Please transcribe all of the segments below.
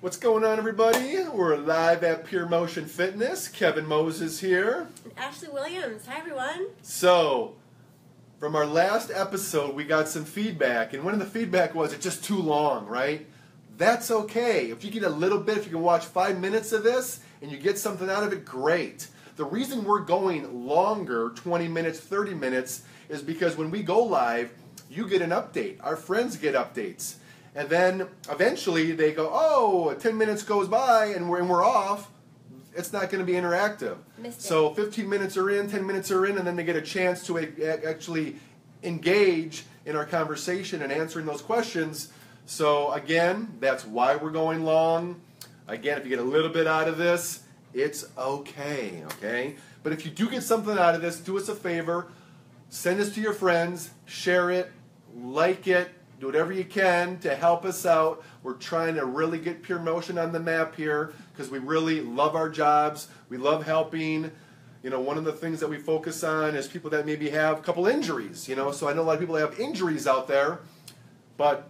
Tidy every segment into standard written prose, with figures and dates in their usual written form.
What's going on, everybody? We're live at Pure Motion Fitness. Kevin Moses here. And Ashley Williams. Hi, everyone. So, from our last episode, we got some feedback, and one of the feedback was it's just too long, right? That's okay. If you get a little bit, if you can watch 5 minutes of this and you get something out of it, great. The reason we're going longer, 20 minutes, 30 minutes, is because when we go live, you get an update. Our friends get updates. And then eventually they go, oh, 10 minutes goes by and we're off. It's not going to be interactive. So 15 minutes are in, 10 minutes are in, and then they get a chance to actually engage in our conversation and answering those questions. So again, that's why we're going long. Again, if you get a little bit out of this, it's okay, okay? But if you do get something out of this, do us a favor. Send this to your friends, share it, like it, do whatever you can to help us out. We're trying to really get Pure Motion on the map here because we really love our jobs. We love helping. You know, one of the things that we focus on is people that maybe have a couple injuries, you know. So I know a lot of people have injuries out there. But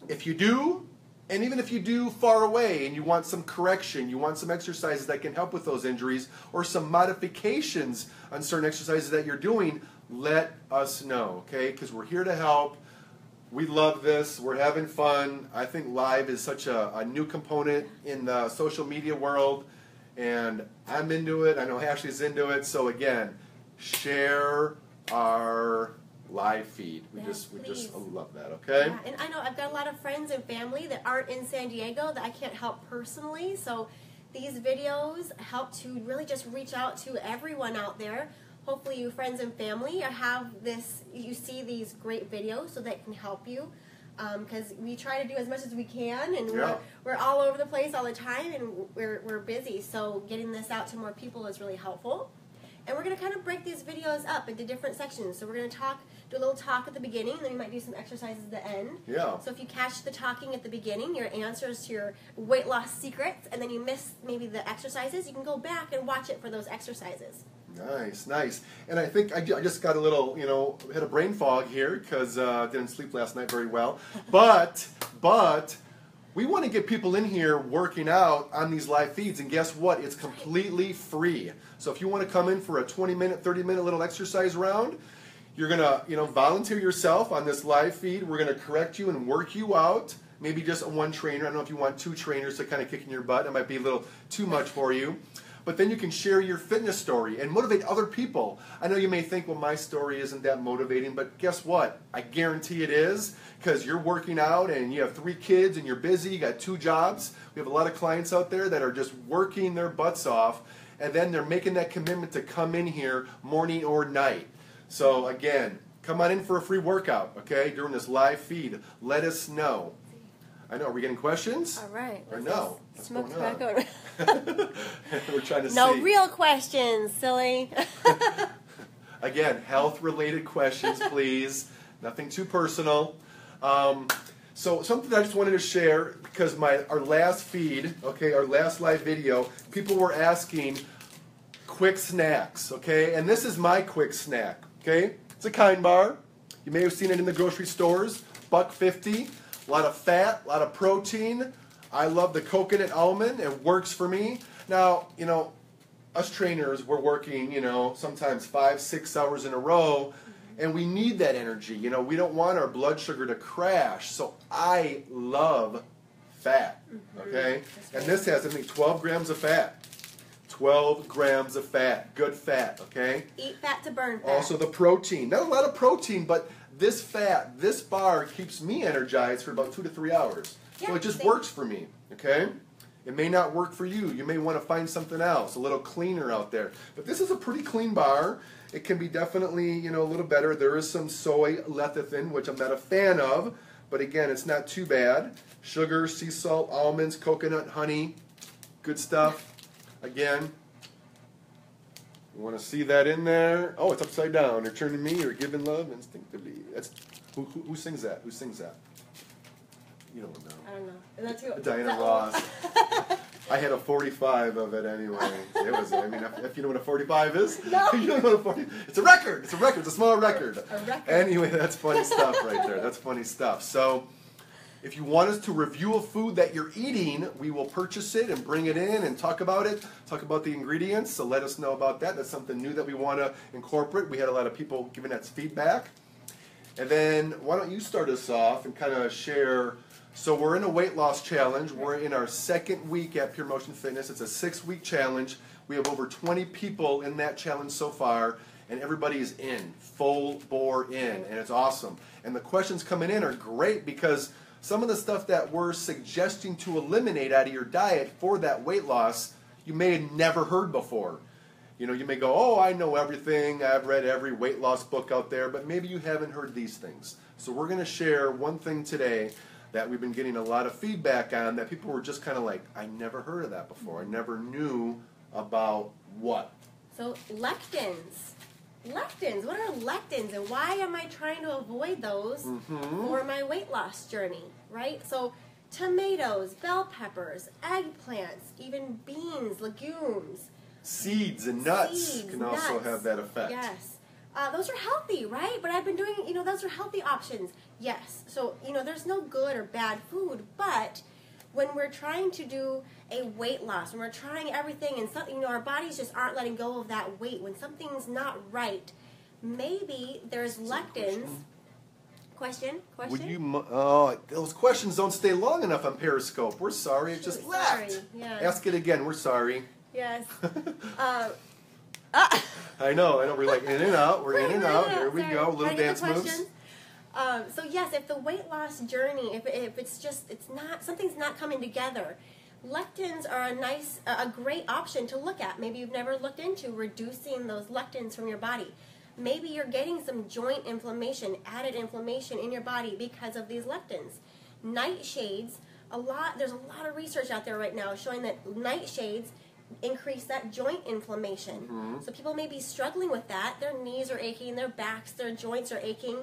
if you do, and even if you do far away and you want some correction, you want some exercises that can help with those injuries or some modifications on certain exercises that you're doing, let us know, okay? Because we're here to help. We love this. We're having fun. I think live is such a new component in the social media world, and I'm into it. I know Ashley's into it. So again, share our live feed. We just love that, okay? Yeah, and I know I've got a lot of friends and family that aren't in San Diego that I can't help personally. So these videos help to really just reach out to everyone out there. Hopefully you friends and family have this, you see these great videos so that can help you, because we try to do as much as we can, and we're all over the place all the time, and we're busy, so getting this out to more people is really helpful. And we're going to kind of break these videos up into different sections. So we're going to do a little talk at the beginning, then we might do some exercises at the end. Yeah. So if you catch the talking at the beginning, your answers to your weight loss secrets, and then you miss maybe the exercises, you can go back and watch it for those exercises. Nice, nice. And I think I just got a little, you know, had a brain fog here because I didn't sleep last night very well. But we want to get people in here working out on these live feeds, and guess what? It's completely free. So if you want to come in for a 20-minute, 30-minute little exercise round, you're going to, you know, volunteer yourself on this live feed. We're going to correct you and work you out. Maybe just one trainer. I don't know if you want 2 trainers to kind of kick in your butt. It might be a little too much for you. But then you can share your fitness story and motivate other people. I know you may think, well, my story isn't that motivating, but guess what? I guarantee it is, because you're working out and you have 3 kids and you're busy, you got 2 jobs. We have a lot of clients out there that are just working their butts off, and then they're making that commitment to come in here morning or night. So again, come on in for a free workout, okay, during this live feed. Let us know. I know. Are we getting questions? All right. Or no? Smoke tobacco. We're trying to No see. real questions, silly. Again, health-related questions, please. Nothing too personal. So something I just wanted to share, because our last feed, okay, our last live video, people were asking quick snacks, okay? And this is my quick snack, okay? It's a Kind bar. You may have seen it in the grocery stores. $1.50. A lot of fat, a lot of protein. I love the coconut almond. It works for me. Now, you know, us trainers, we're working, you know, sometimes 5-6 hours in a row, and we need that energy. You know, we don't want our blood sugar to crash. So I love fat, okay? And this has, I think, 12 grams of fat. 12 grams of fat. Good fat, okay? Eat fat to burn fat. Also the protein. Not a lot of protein, but this fat, this bar keeps me energized for about 2 to 3 hours. So it just works for me, okay? It may not work for you. You may want to find something else, a little cleaner out there. But this is a pretty clean bar. It can be definitely, you know, a little better. There is some soy lecithin, which I'm not a fan of. But again, it's not too bad. Sugar, sea salt, almonds, coconut, honey. Good stuff. Again, you want to see that in there. Oh, it's upside down. You're turning me. You're giving love instinctively. That's who sings that? Who sings that? You don't know. I don't know. Is that too? Diana Ross. I had a 45 of it anyway. It was. I mean, if you know what a 45 is, no. You don't know what a 40. It's a record. It's a record. It's a small record. A record. Anyway, that's funny stuff right there. That's funny stuff. So, If you want us to review a food that you're eating, we will purchase it and bring it in and talk about it, talk about the ingredients, so let us know about that. That's something new that we want to incorporate. We had a lot of people giving us feedback. And then why don't you start us off and kind of share. So we're in a weight loss challenge. We're in our second week at Pure Motion Fitness. It's a 6-week challenge. We have over 20 people in that challenge so far, and everybody is in, full bore in, and it's awesome. And the questions coming in are great because some of the stuff that we're suggesting to eliminate out of your diet for that weight loss, you may have never heard before. You know, you may go, oh, I know everything, I've read every weight loss book out there, but maybe you haven't heard these things. So we're going to share one thing today that we've been getting a lot of feedback on that people were just kind of like, I never heard of that before. I never knew about what? So lectins. Lectins. What are lectins, and why am I trying to avoid those for my weight loss journey, right? So tomatoes, bell peppers, eggplants, even beans, legumes. Seeds and nuts can also have that effect. Yes. Those are healthy, right? But I've been doing, those are healthy options. Yes. So, there's no good or bad food, but when we're trying to do a weight loss, when we're trying everything and something, our bodies just aren't letting go of that weight, when something's not right, maybe there's lectins. Question? Would you? Those questions don't stay long enough on Periscope. We're sorry, it just left. Yeah. Ask it again. We're sorry. Yes. I know. We're like in and out. We're in and out. Here we go. Little dance moves. So yes, if the weight loss journey, if something's not coming together, lectins are a great option to look at. Maybe you've never looked into reducing those lectins from your body. Maybe you're getting some joint inflammation, added inflammation in your body because of these lectins. Nightshades, there's a lot of research out there right now showing that nightshades increase that joint inflammation. So people may be struggling with that. Their knees are aching, their backs, their joints are aching,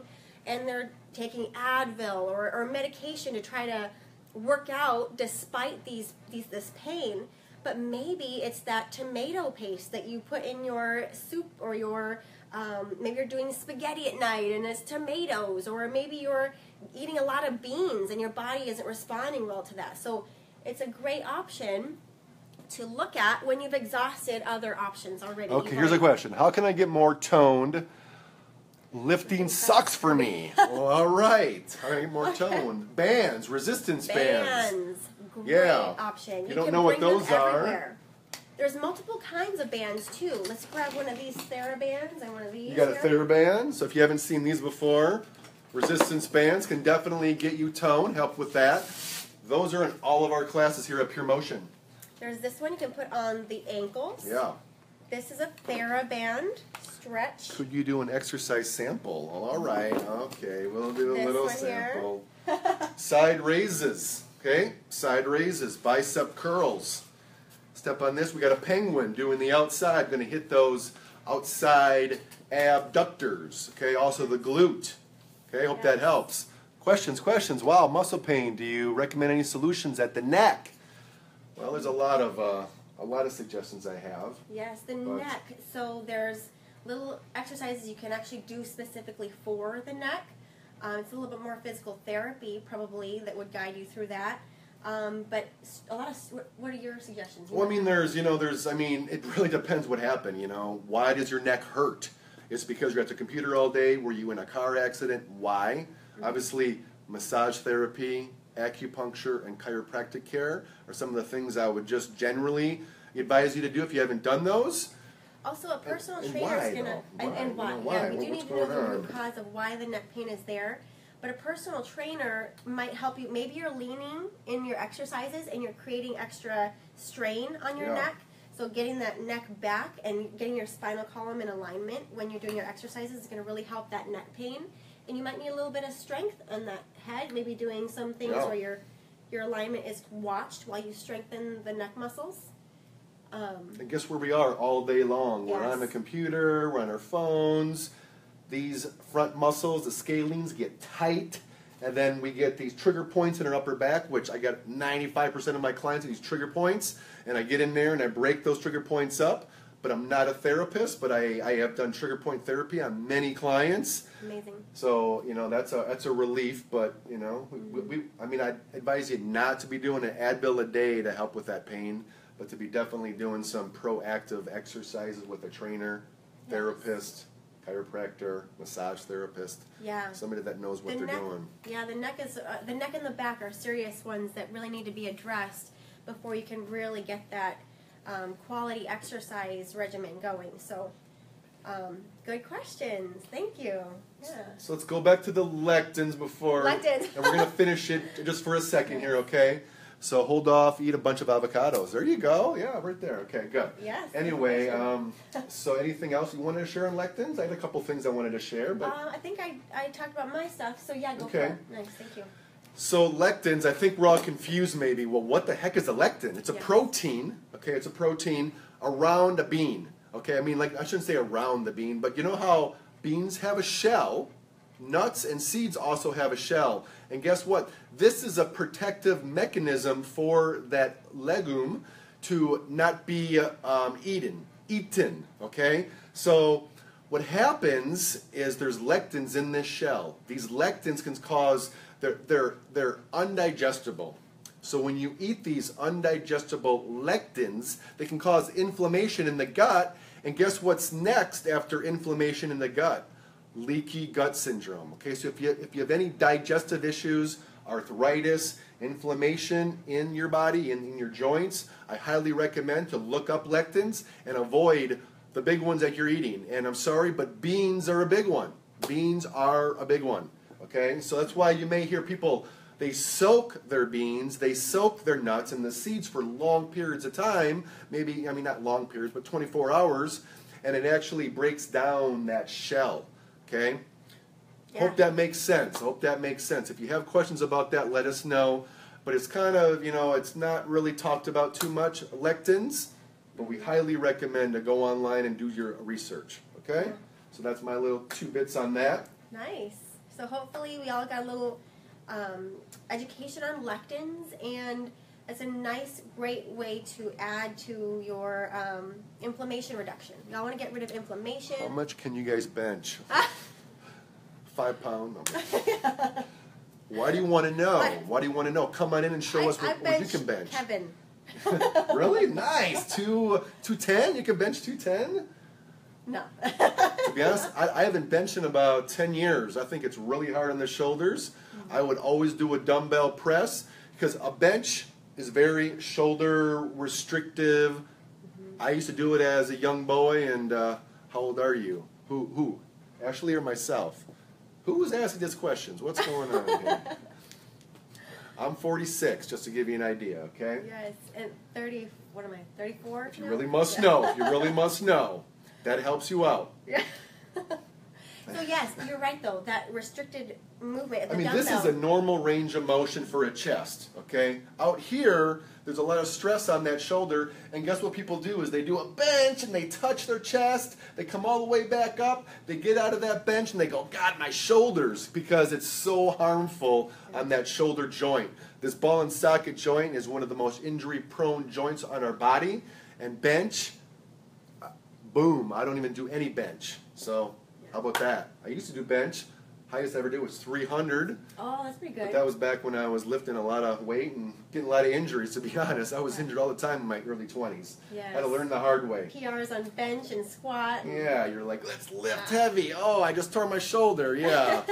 and they're taking Advil or medication to try to work out despite this pain. But maybe it's that tomato paste that you put in your soup, or maybe you're doing spaghetti at night and it's tomatoes, or maybe you're eating a lot of beans and your body isn't responding well to that. So it's a great option to look at when you've exhausted other options already. Okay, here's a question. How can I get more toned? Lifting sucks for me. Well, all right. How can I get more toned? Bands, resistance bands. Great option. You don't know what those are. There's multiple kinds of bands too. Let's grab one of these TheraBands and one of these. You got a TheraBand. So if you haven't seen these before, resistance bands can definitely get you toned, help with that. Those are in all of our classes here at Pure Motion. There's this one you can put on the ankles. Yeah. This is a TheraBand stretch. Could you do an exercise sample? All right. Okay, we'll do a little sample. Side raises. Okay, side raises, bicep curls. Step on this. We got a penguin doing the outside. Going to hit those outside abductors. Okay, also the glute. Okay, hope that helps. Questions. Wow, muscle pain. Do you recommend any solutions at the neck? Well, there's a lot of suggestions I have. Yes, the neck. So there's little exercises you can actually do specifically for the neck. It's a little bit more physical therapy probably that would guide you through that. But what are your suggestions? Well, I mean, it really depends what happened, Why does your neck hurt? It's because you're at the computer all day. Were you in a car accident? Why? Obviously, massage therapy, acupuncture, and chiropractic care are some of the things I would just generally advise you to do if you haven't done those. Also, a personal trainer is going to... And why? Yeah, we do need to know the root cause of why the neck pain is there. But a personal trainer might help you. Maybe you're leaning in your exercises and you're creating extra strain on your neck. So getting that neck back and getting your spinal column in alignment when you're doing your exercises is going to really help that neck pain. And you might need a little bit of strength on that head, maybe doing some things where your alignment is watched while you strengthen the neck muscles. And guess where we are all day long? We're on the computer, we're on our phones. These front muscles, the scalenes, get tight. And then we get these trigger points in our upper back, which I got 95% of my clients at these trigger points. And I get in there and I break those trigger points up. but I'm not a therapist, but I have done trigger point therapy on many clients. Amazing. So, you know, that's a relief, but, you know, I mean, I advise you not to be doing an Advil a day to help with that pain, but to be definitely doing some proactive exercises with a trainer, therapist, chiropractor, massage therapist. Yeah. Somebody that knows what they're doing. Yeah, the neck and the back are serious ones that really need to be addressed before you can really get that quality exercise regimen going. So, good questions. Thank you. Yeah. So let's go back to the lectins before. Lectins. And we're going to finish it just for a second here, okay? So hold off, eat a bunch of avocados. There you go. Yeah, right there. Okay, good. Yes. Anyway, so anything else you wanted to share on lectins? I had a couple things I wanted to share, but I think I talked about my stuff, so yeah, go for okay. it. Nice, thank you. So lectins, I think we're all confused maybe. Well, what the heck is a lectin? It's a protein, okay? It's a protein around a bean, okay? I mean, like, I shouldn't say around the bean, but you know how beans have a shell? Nuts and seeds also have a shell. And guess what? This is a protective mechanism for that legume to not be eaten, okay? So what happens is there's lectins in this shell. These lectins can cause, they're undigestible. So when you eat these undigestible lectins, they can cause inflammation in the gut. And guess what's next after inflammation in the gut? Leaky gut syndrome. Okay, so if you have any digestive issues, arthritis, inflammation in your body, in your joints, I highly recommend to look up lectins and avoid the big ones that you're eating. And I'm sorry, but beans are a big one. Beans are a big one. Okay, so that's why you may hear people, they soak their beans, they soak their nuts and the seeds for long periods of time, maybe, I mean not long periods, but 24 hours, and it actually breaks down that shell. Okay? Yeah. Hope that makes sense. Hope that makes sense. If you have questions about that, let us know. But it's kind of, you know, it's not really talked about too much, lectins, but we highly recommend to go online and do your research. Okay? Yeah. So that's my little 2 bits on that. Nice. So hopefully we all got a little education on lectins, and it's a nice, great way to add to your inflammation reduction. Y'all want to get rid of inflammation. How much can you guys bench? 5 pounds? Why do you want to know? Why do you want to know? Come on in and show us what you can bench. Kevin. Really? Nice. 210? You can bench 210? No. To be honest, I haven't benched in about 10 years. I think it's really hard on the shoulders. I would always do a dumbbell press because a bench is very shoulder restrictive. I used to do it as a young boy, and how old are you? Who? Ashley or myself? Who was asking these questions? What's going on here? I'm 46, just to give you an idea, okay? Yes, and 30, what am I, 34? If you really must know, if you really must know, that helps you out. Yeah. So yes, you're right though, that restricted movement of the dumbbell. This is a normal range of motion for a chest, okay? Out here, there's a lot of stress on that shoulder, and guess what people do is they do a bench and they touch their chest, they come all the way back up, they get out of that bench and they go, God, my shoulders, because it's so harmful on that shoulder joint. This ball and socket joint is one of the most injury-prone joints on our body, and bench, boom, I don't even do any bench. So how about that? I used to do bench. Highest I ever did was 300. Oh, that's pretty good. But that was back when I was lifting a lot of weight and getting a lot of injuries, to be honest. I was injured all the time in my early 20s. Yes. Had to learn the hard way. PRs on bench and squat. Yeah, you're like, let's lift heavy. Oh, I just tore my shoulder. Yeah.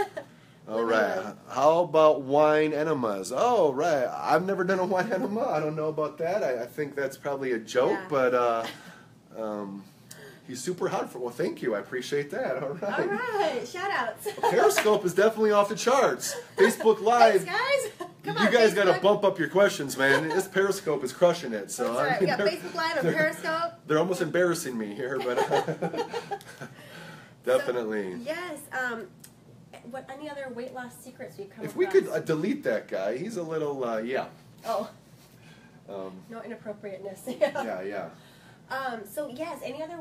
All right. How about wine enemas? Oh, right. I've never done a wine enema. I don't know about that. I think that's probably a joke, but he's super hot for. Well, thank you. I appreciate that. All right. All right. Shout outs. Periscope is definitely off the charts. Facebook Live. Thanks, guys. Come on, you guys got Facebook. to bump up your questions, man. This Periscope is crushing it. So that's right. We got Facebook Live and Periscope. They're almost embarrassing me here, but definitely. So, yes. What? Any other weight loss secrets you come If across? we could delete that guy, he's a little yeah. Oh. No inappropriateness. Yeah. So yes, any other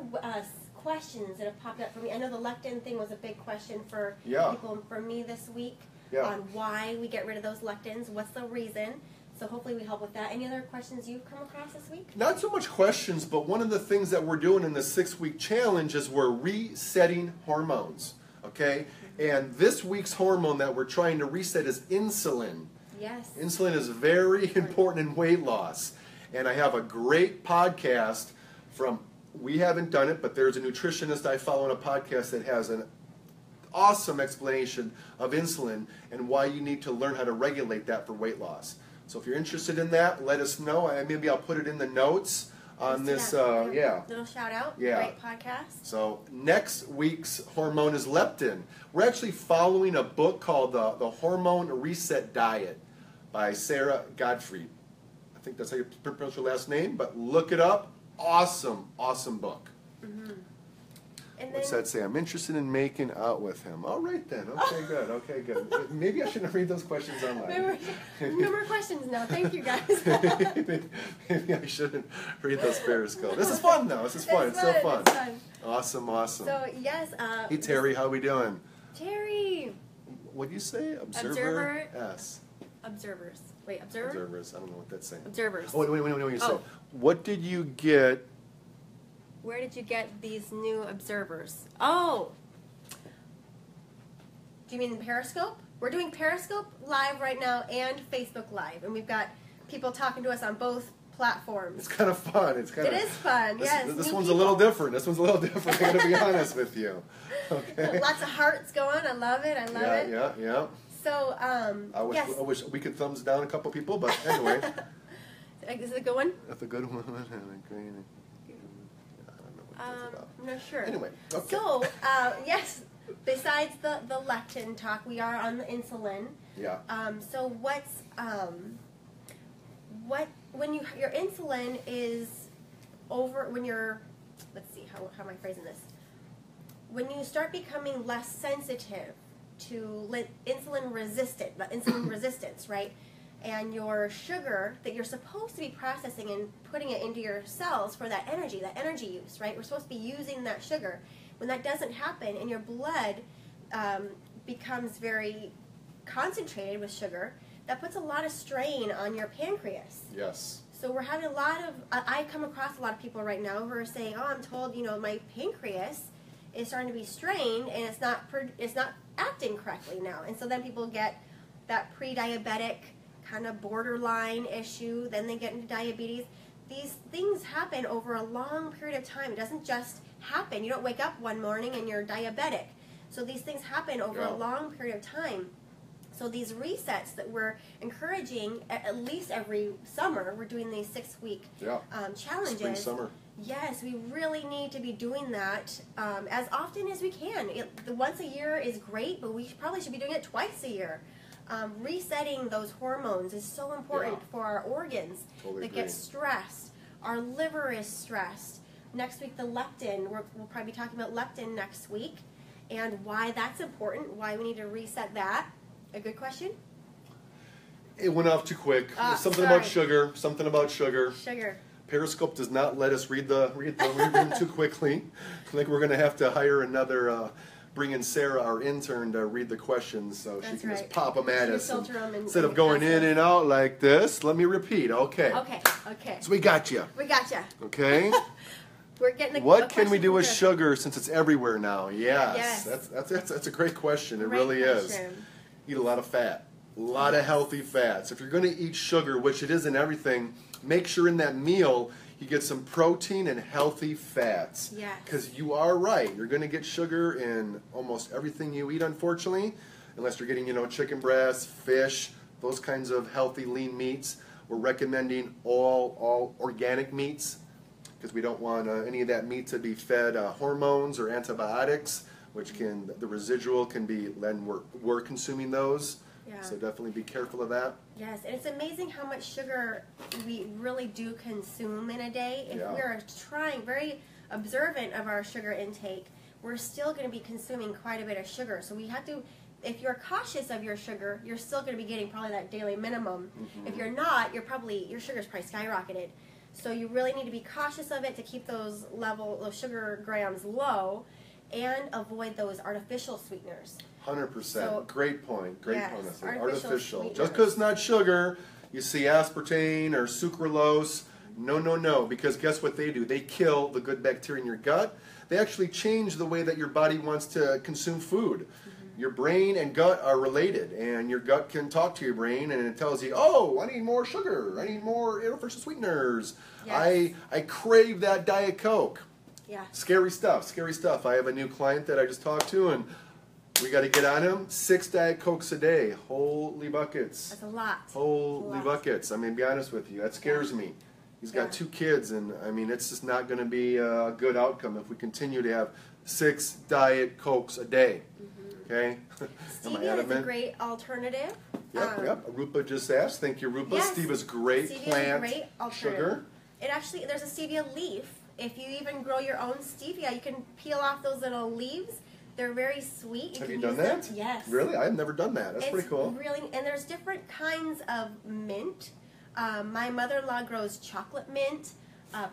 questions that have popped up for me? I know the lectin thing was a big question for people and for me this week on why we get rid of those lectins. What's the reason? So hopefully we help with that. Any other questions you've come across this week? Not so much questions, but one of the things that we're doing in the 6-week challenge is we're resetting hormones, okay? And this week's hormone that we're trying to reset is insulin. Yes. Insulin is very important in weight loss. And I have a great podcast from, we haven't done it, but there's a nutritionist I follow on a podcast that has an awesome explanation of insulin and why you need to learn how to regulate that for weight loss. So if you're interested in that, let us know. Maybe I'll put it in the notes on this. Little shout out. Yeah. Great podcast. So next week's hormone is leptin. We're actually following a book called the Hormone Reset Diet by Sarah Gottfried. I think that's how you pronounce your last name, but look it up. Awesome, awesome book. Mm-hmm. And What's that say? I'm interested in making out with him. All right then. Okay, good. Okay, good. Maybe I shouldn't read those questions online. No more questions now. Thank you, guys. Maybe I shouldn't read those Periscope. This is fun, though. This is fun. It's so fun. It's fun. Awesome, awesome. So, yes. Hey, Terry, how we doing? Terry. What do you say? Observer. Yes. Observers. Wait, observer? Observers. I don't know what that's saying. Observers. Oh, wait. So, what did you get? Where did you get these new observers? Oh! Do you mean Periscope? We're doing Periscope Live right now and Facebook Live. And we've got people talking to us on both platforms. It's kind of fun. It is fun, yes. This one's a little different. This one's a little different. I'm going to be honest with you. Okay. Lots of hearts going. I love it. Yeah. So, I wish we could thumbs down a couple people, but anyway. Is it a good one? That's a good one. I'm not sure. Anyway, okay. So, yes, besides the lectin talk, we are on the insulin. Yeah. So when your insulin is over, when you're, let's see, how am I phrasing this? When you start becoming less sensitive to insulin resistance, right? And your sugar that you're supposed to be processing and putting it into your cells for that energy use, right? We're supposed to be using that sugar. When that doesn't happen and your blood becomes very concentrated with sugar, that puts a lot of strain on your pancreas. Yes. So we're having a lot of, I come across a lot of people right now who are saying, oh, I'm told, my pancreas is starting to be strained and it's not acting correctly now. And so then people get that pre-diabetic kind of borderline issue, then they get into diabetes. These things happen over a long period of time. It doesn't just happen. You don't wake up one morning and you're diabetic. So these things happen over a long period of time. So these resets that we're encouraging, at least every summer, we're doing these 6-week challenges. Spring, summer. Yes, we really need to be doing that as often as we can. The once a year is great, but we probably should be doing it twice a year. Resetting those hormones is so important for our organs that get stressed. Our liver is stressed. Next week, the leptin. We'll probably be talking about leptin next week and why that's important, why we need to reset that. A good question? It went off too quick. Something about sugar. Sugar. Periscope does not let us read the room too quickly. I think we're going to have to hire another, bring in Sarah, our intern, to read the questions so she can just pop them at us. Instead of going in and out like this, let me repeat. Okay. So we got you. Okay. We're getting what can we do with sugar since it's everywhere now? Yes. That's a great question. It really is. Eat a lot of fat. A lot of healthy fats. If you're going to eat sugar, which it is in everything, make sure in that meal you get some protein and healthy fats. Yes. Because you are right. You're going to get sugar in almost everything you eat, unfortunately, unless you're getting, chicken breast, fish, those kinds of healthy lean meats. We're recommending all organic meats because we don't want any of that meat to be fed hormones or antibiotics, which the residual can be when we're consuming those. Yeah. So definitely be careful of that. Yes, and it's amazing how much sugar we really do consume in a day. If we're very observant of our sugar intake, we're still going to be consuming quite a bit of sugar. So we have to, if you're cautious of your sugar, you're still going to be getting probably that daily minimum. Mm-hmm. If you're not, your sugar's probably skyrocketed. So you really need to be cautious of it to keep those sugar grams low and avoid those artificial sweeteners. 100%. Great point. Great point. Artificial. Just because it's not sugar, you see aspartame or sucralose. No, no, no, because guess what they do? They kill the good bacteria in your gut. They actually change the way that your body wants to consume food. Your brain and gut are related, and your gut can talk to your brain, and it tells you, oh, I need more sugar, I need more artificial sweeteners, Yes. I crave that Diet Coke. Yeah. Scary stuff, scary stuff. I have a new client that I just talked to, and we got to get on him. 6 Diet Cokes a day. Holy buckets. That's a lot. Holy buckets. I mean, be honest with you, that scares me. He's got 2 kids, and I mean, it's just not going to be a good outcome if we continue to have 6 Diet Cokes a day. Okay? Stevia is a great alternative. Yep. Rupa just asked. Thank you, Rupa. Yes. Stevia's great plant sugar. It actually, there's a stevia leaf. If you even grow your own stevia, you can peel off those little leaves. They're very sweet. Have you done that? Yes. Really? I've never done that. That's pretty cool. Really, and there's different kinds of mint. My mother-in-law grows chocolate mint,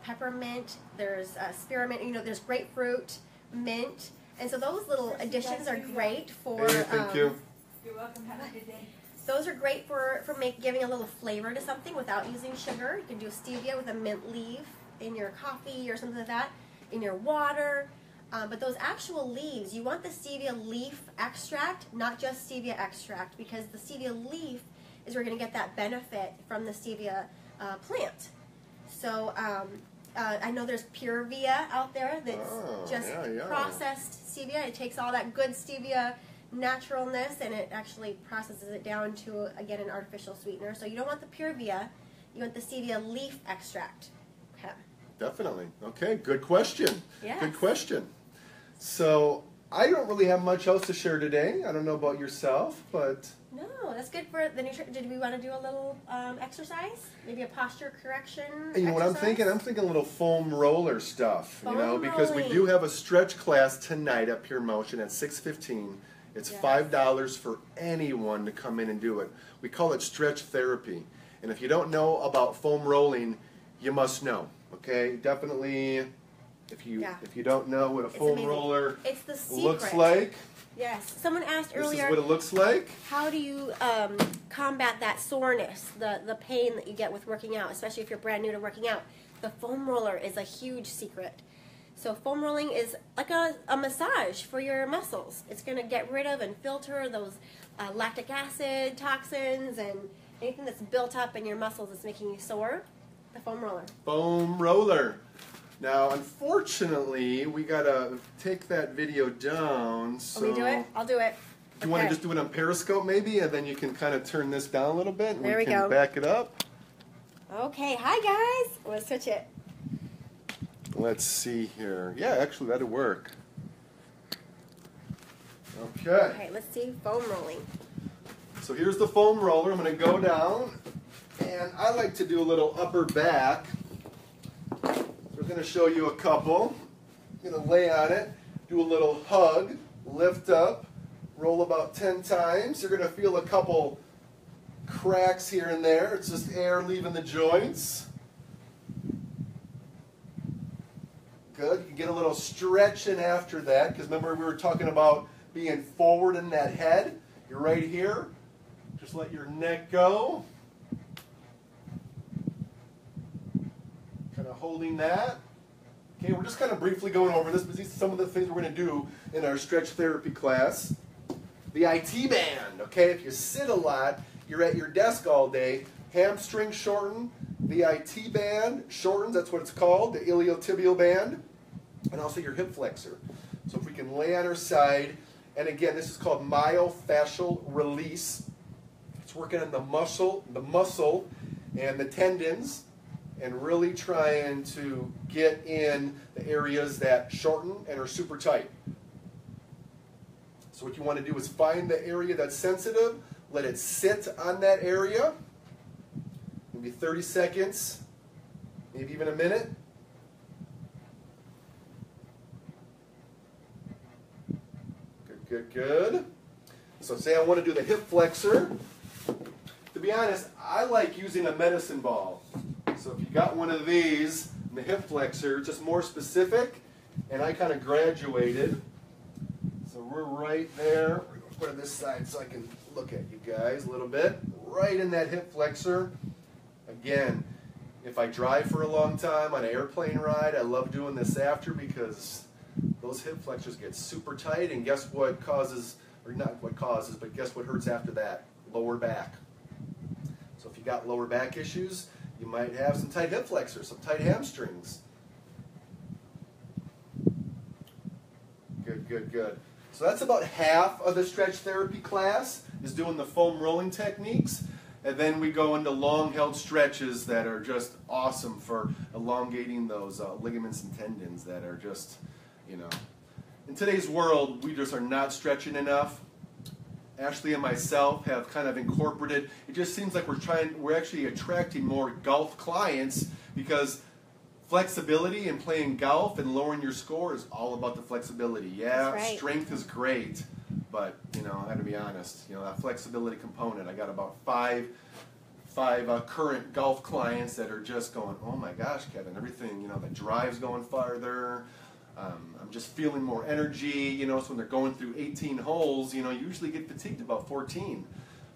peppermint. There's spearmint. You know, there's grapefruit, mint. And so those little additions are great for. Hey, thank you. You're welcome. Have a good day. Those are great for giving a little flavor to something without using sugar. You can do stevia with a mint leaf in your coffee or something like that, in your water. But those actual leaves, you want the stevia leaf extract, not just stevia extract, because the stevia leaf is where you're going to get that benefit from the stevia plant. So I know there's Purevia out there that's processed stevia. It takes all that good stevia naturalness and it actually processes it down to, again, an artificial sweetener. So you don't want the Purevia, you want the stevia leaf extract. Okay. Definitely. Okay, good question. Yes. Good question. So I don't really have much else to share today. I don't know about yourself, but... No, that's good for the nutrition. Did we want to do a little exercise? Maybe a posture correction You know what I'm thinking? I'm thinking a little foam roller stuff, because we do have a stretch class tonight at Pure Motion at 6:15. It's $5 for anyone to come in and do it. We call it stretch therapy. And if you don't know about foam rolling, you must know. Okay? Definitely, if you don't know what a foam roller looks like. Yes. Someone asked earlier. This is what it looks like. How do you combat that soreness, the pain that you get with working out, especially if you're brand new to working out? The foam roller is a huge secret. So foam rolling is like a massage for your muscles. It's going to get rid of and filter those lactic acid toxins and anything that's built up in your muscles that's making you sore. The foam roller. Foam roller. Now, unfortunately, we gotta take that video down. So Let me do it. I'll do it. Do you want to just do it on Periscope, maybe, and then you can kind of turn this down a little bit, and there we can go. Back it up. Okay. Hi, guys. Let's switch it. Let's see here. Yeah, actually, that'd work. Okay. Okay. Let's see foam rolling. So here's the foam roller. I'm gonna go down, and I like to do a little upper back. We're going to show you a couple. I'm going to lay on it, do a little hug, lift up, roll about 10 times. You're going to feel a couple cracks here and there. It's just air leaving the joints. Good. You can get a little stretch in after that, because remember we were talking about being forward in that head. You're right here. Just let your neck go. Holding that. Okay, we're just kind of briefly going over this, but these are some of the things we're going to do in our stretch therapy class. The IT band, okay, if you sit a lot, you're at your desk all day, hamstring shorten, the IT band shortens, that's what it's called, the iliotibial band, and also your hip flexor. So if we can lay on our side, and again, this is called myofascial release. It's working on the muscle and the tendons, and really trying to get in the areas that shorten and are super tight. So what you want to do is find the area that's sensitive, let it sit on that area, maybe 30 seconds, maybe even a minute. Good, good, good. So say I want to do the hip flexor. To be honest, I like using a medicine ball. So if you got one of these, the hip flexor, just more specific, and I kind of graduated. So we're right there. We're going to put it this side so I can look at you guys a little bit. Right in that hip flexor. Again, if I drive for a long time on an airplane ride, I love doing this after because those hip flexors get super tight, and guess what causes, or not what causes, but guess what hurts after that? Lower back. So if you got lower back issues, you might have some tight hip flexors, some tight hamstrings. Good, good, good. So that's about half of the stretch therapy class, is doing the foam rolling techniques. And then we go into long-held stretches that are just awesome for elongating those ligaments and tendons that are just, you know. In today's world, we just are not stretching enough. Ashley and myself have kind of incorporated, it just seems like we're actually attracting more golf clients because flexibility and playing golf and lowering your score is all about the flexibility. Yeah, right. Strength is great, but, you know, I got to be honest, you know, that flexibility component, I got about five current golf clients that are just going, oh my gosh, Kevin, everything, you know, the drive's going farther, I'm just feeling more energy, you know, so when they're going through 18 holes, you know, you usually get fatigued about 14.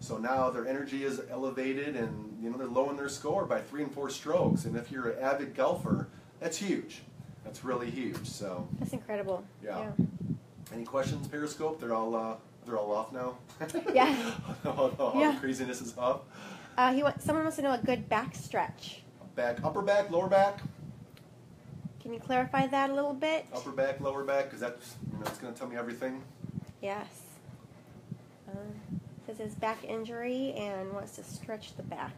So now their energy is elevated and, you know, they're lowering their score by 3 and 4 strokes. And if you're an avid golfer, that's huge. That's really huge. So That's incredible. yeah. Any questions, Periscope? They're all off now? Yeah. all Yeah. the craziness is off? Someone wants to know a good back stretch. Back, upper back, lower back? Can you clarify that a little bit? Upper back, lower back, because that's, you know, it's going to tell me everything. Yes. Says his back injury and wants to stretch the back.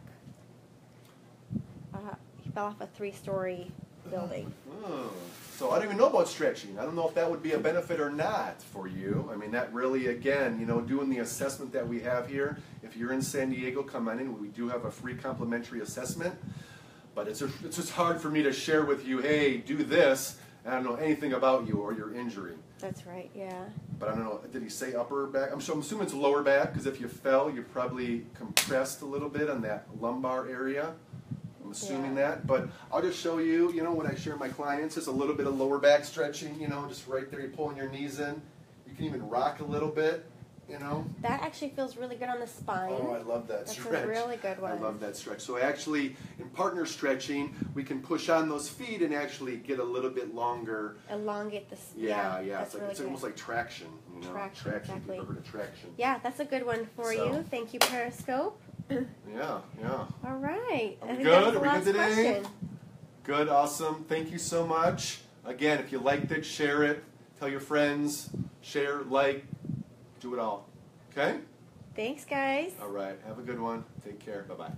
He fell off a 3-story building. Oh. So I don't even know about stretching. I don't know if that would be a benefit or not for you. I mean, that really, again, you know, doing the assessment that we have here, if you're in San Diego, come on in. We do have a free complimentary assessment. But it's just hard for me to share with you, hey, do this, and I don't know anything about you or your injury. That's right, yeah. But I don't know, did he say upper back? I'm assuming it's lower back, because if you fell, you probably compressed a little bit on that lumbar area. I'm assuming that. But I'll just show you, you know, when I share my clients, just a little bit of lower back stretching, you know, just right there, you're pulling your knees in. You can even rock a little bit, you know. That actually feels really good on the spine. Oh, I love that stretch. That's a really good one. I love that stretch. So actually, in partner stretching, we can push on those feet and actually get a little bit longer. Elongate the Yeah. That's It's, really it's good. almost like traction, you know. Traction, exactly. You've heard of traction. Yeah, that's a good one for you. Thank you, Periscope. Yeah. All right. Are I we think good? that was the Are we last good today? question. Good, awesome. Thank you so much. Again, if you liked it, share it. Tell your friends. Share, like, do it all. Okay? Thanks, guys. All right. Have a good one. Take care. Bye-bye.